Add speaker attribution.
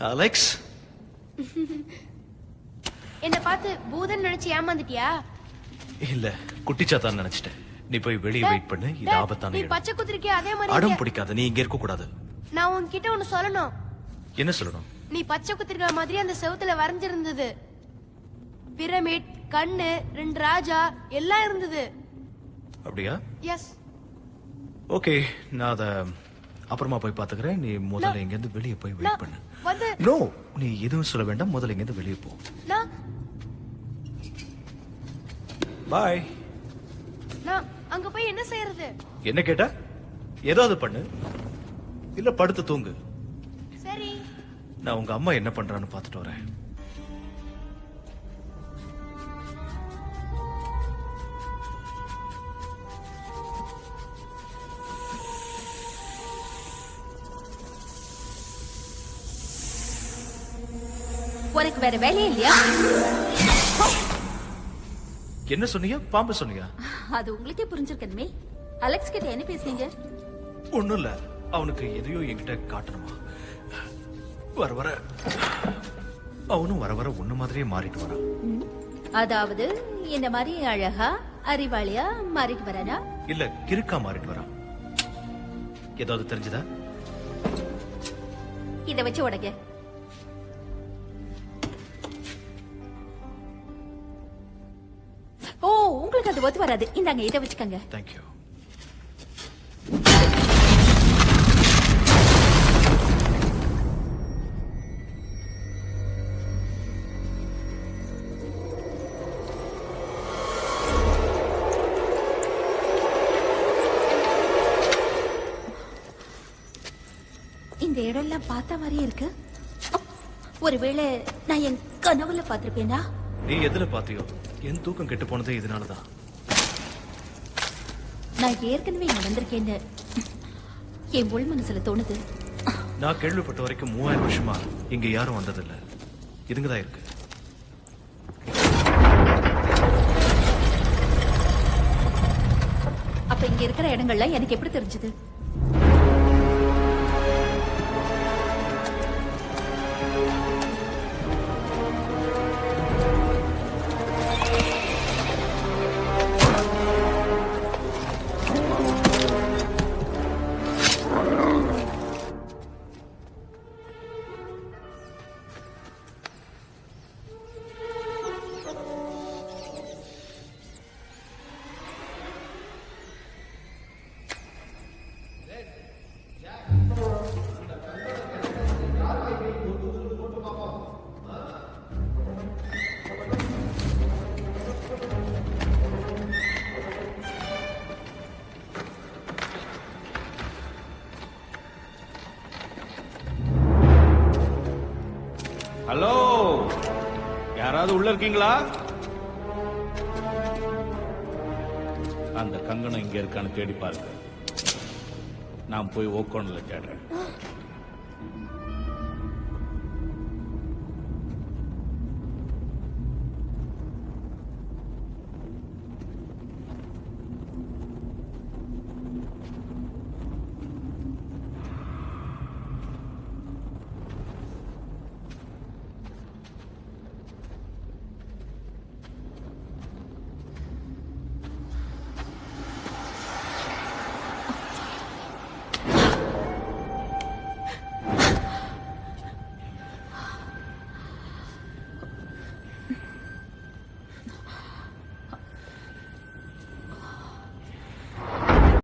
Speaker 1: Alex,
Speaker 2: என்ன பார்த்து பூதன் நினைச்சு ஏமாந்துட்டியா?
Speaker 1: இல்ல குட்டிச்சாத்தான் நினைச்சிட்டேன். நீ போய் வெளியே வெயிட் பண்ணு. இது ஆபத்தான
Speaker 2: நீ
Speaker 1: இடம்.
Speaker 2: பச்சை குதிரைக்கு அதே மாதிரி
Speaker 1: அடம்
Speaker 2: இருக்கியா?
Speaker 1: பிடிக்காத. நீ இங்க இருக்க கூடாது.
Speaker 2: நான் உன்கிட்ட ஒன்னு சொல்லணும்.
Speaker 1: என்ன சொல்லணும்?
Speaker 2: நீ பச்சை குதிரை மாதிரி அந்த செவுத்துல வரைஞ்சிருந்தது. பிரமிட், கண்ணு, 2 ராஜா எல்லாம் இருந்தது.
Speaker 1: அப்படியா?
Speaker 2: எஸ்.
Speaker 1: ஓகே, நான் அத அப்புறமா போய் பாத்துக்கிறேன். நீ முதல்ல இங்க இருந்து வெளியே போய் வெயிட் பண்ணு.
Speaker 2: வந்து
Speaker 1: நோ, நீ எதுவும் சொல்ல வேண்டாம். முதல்ல இங்க இருந்து வெளியே போ.
Speaker 2: நான்
Speaker 1: பாய்.
Speaker 2: நான் அங்க போய் என்ன செய்யறது?
Speaker 1: என்ன கேட்டா? ஏதாவது பண்ணு, இல்ல படுத்து தூங்கு.
Speaker 2: சரி.
Speaker 1: நான் உங்க அம்மா என்ன பண்றான்னு பாத்துட்டு வரேன்.
Speaker 3: உனக்கு வேற வேலையே இல்லையா?
Speaker 1: என்ன சொன்னீங்க? பாம்பு சொன்னீங்க?
Speaker 3: அது உங்களுக்கே புரிஞ்சிருக்கணுமே. அலெக்ஸ் கிட்ட என்ன பேசுனீங்க?
Speaker 1: ஒண்ணும் இல்ல, அவனுக்கு எதையோ என்கிட்ட காட்டணுமா. வர வர அவனும் வர வர உன்ன மாதிரியே மாறிட்டு வரான்.
Speaker 3: அதாவது இந்த மாதிரி அழகா அறிவாளியா மாறிட்டு வரானா?
Speaker 1: இல்ல, கிறுக்கா மாறிட்டு வரான். ஏதாவது தெரிஞ்சதா?
Speaker 3: இத வச்சு உடைக்க. ஓ, உங்களுக்கு அது ஒத்து வராது. இந்தாங்க, இதை வச்சுக்கோங்க.
Speaker 1: தேங்க்யூ.
Speaker 3: இந்த இடம்லாம் பார்த்த மாதிரியே இருக்கு. ஒருவேளை நான் என் கனவுல பார்த்திருப்பேனா?
Speaker 1: நீ எதுல பாத்தியோ? என் தூக்கம் கெட்டு போனதே இதனாலதான்.
Speaker 3: நான் ஏற்கனவே நடந்திருக்கேன்னு என் உள் மனசுல தோணுது.
Speaker 1: நான் கேள்விப்பட்ட வரைக்கும் 3000 வருஷமா இங்க யாரும் வந்ததில்ல. இதுங்கதான் இருக்கு.
Speaker 3: அப்ப இங்க இருக்கிற இடங்கள்லாம் எனக்கு எப்படி தெரிஞ்சது?
Speaker 4: ஹலோ, யாராவது உள்ள இருக்கீங்களா? அந்த கங்கணம் இங்க இருக்கான்னு தேடி பாருங்க. நான் போய் ஓக்கோன்ல தேடுறேன்.